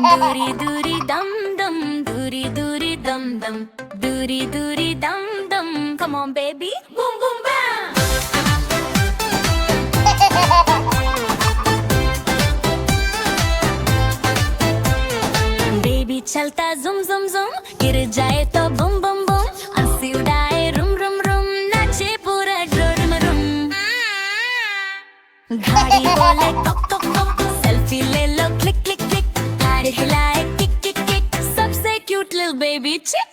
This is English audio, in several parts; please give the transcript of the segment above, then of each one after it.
दूरी दूरी dum dum, दूरी दूरी dum dum, दूरी दूरी dum dum. Come on, baby, boom boom bam. Baby चलता zum zum zum, गिर जाए तो bum bum bum, हंसी उड़ाए rum rum rum, नाचे पूरा rum rum. घाड़ी बोले टक टक टक, सेल्फी ले लो क्लिक क्लिक क्लिक, गाड़ी हिलाए किक किक किक, सबसे क्यूट little baby chick.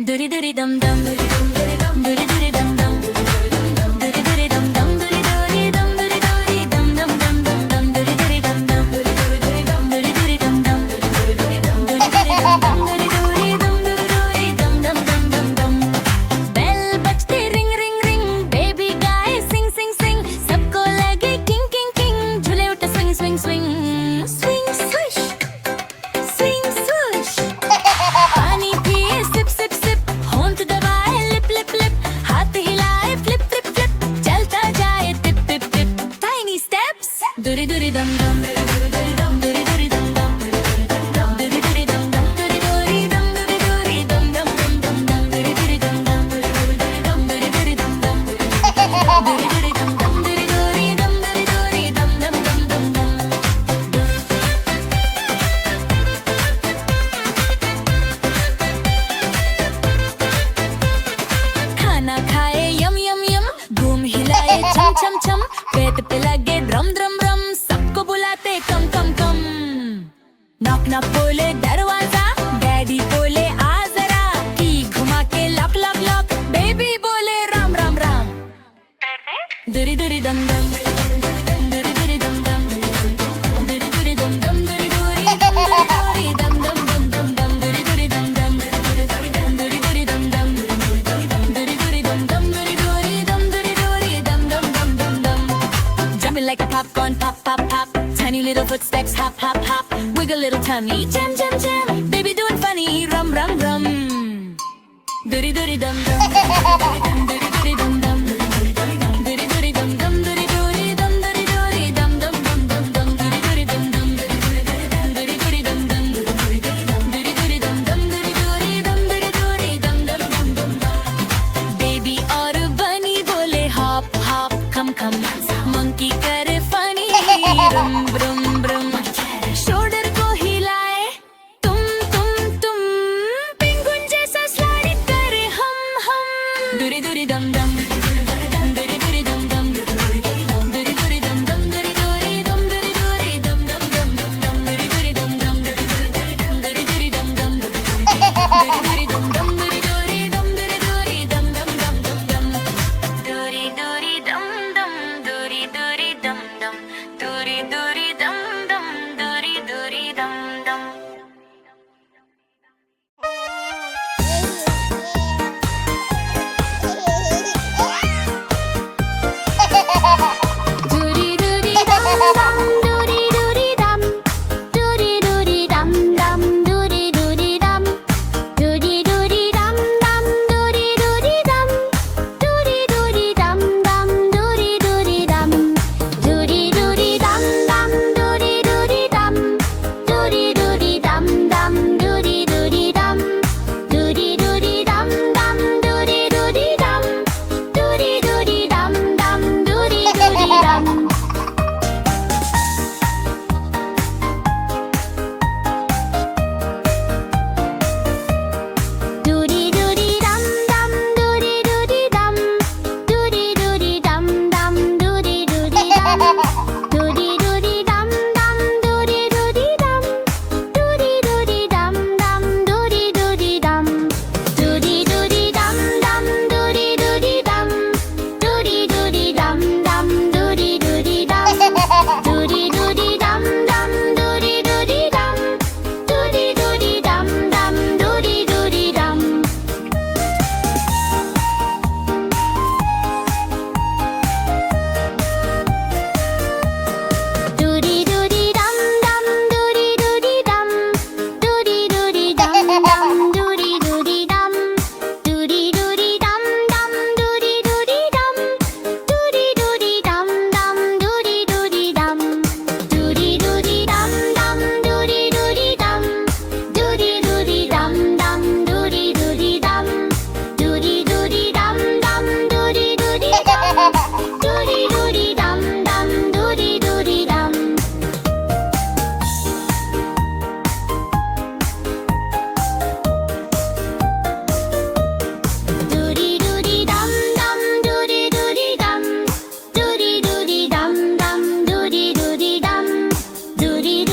दूरी दूरी dum dum, दूरी दूरी dum dum, दूरी दूरी dum dum, दूरी दूरी dum dum, दूरी दूरी dum दूरी दूरी dum dum dum dum dum, दूरी दूरी dum dum, दूरी दूरी dum दूरी दूरी dum dum, दूरी दूरी dum दूरी दूरी dum dum, दूरी दूरी dum दूरी दूरी dum dum dum dum dum. Bell बजती ring ring ring, baby गाए sing sing sing, सबको लगे king king king, झूले उठे swing swing swing, swing swish, swing swoosh. पानी पिए sip sip sip, होंठ दबाए lip lip lip, हाथ हिलाए flip flip flip, चलता जाए tip tip tip. Tiny steps, दूरी दूरी dum dum, दूरी दूरी dum दूरी दूरी dum dum, दूरी दूरी dum dum, दूरी दूरी dum दूरी दूरी dum dum dum dum dum, दूरी दूरी dum dum, दूरी दूरी dum दूरी दूरी dum dum, दूरी दूरी dum dum, दूरी दूरी dum दूरी दूरी dum dum dum dum dum. खाना खाए यम यम यम, घूम हिलाए छम छम छम, पेट पे लगे ड्रम ड्रम ड्रम, सबको बुलाते कम कम कम. नॉक नॉक बोले दरवाजा, डैडी बोले आ जरा, की घुमा के लॉक लॉक लॉक, बेबी बोले राम राम राम. दूरी दूरी दम दम, दूरी दूरी दम दम, दूरी दूरी दम दम, दूरी दूरी दम दूरी दूरी दम दम दम दम दम, दूरी दूरी दम दम, दूरी दूरी दम दम, दूरी दूरी दम दम, दूरी दूरी दम दूरी दूरी dum dum dum dum dum. Jumping like a popcorn, pop pop pop. Tiny little footsteps, hop hop hop. Wiggle little tummy, jam jam jam. Baby doing funny, rum rum rum. Doody doody dum dum, doody doody dum dum, doody doody dum dum, doody doody dum doody doody dum dum dum dum dum, doody doody dum dum, doody doody dum dum, doody doody dum dum, doody doody dum doody doody dum dum dum dum dum. Baby और bunny बोले hop hop come come, monkey करे funny rum brum brum, shoulder को हिलाए तुम penguin जैसा slide करे हम. दूरी दूरी dum dum.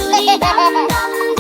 चूरी दम दम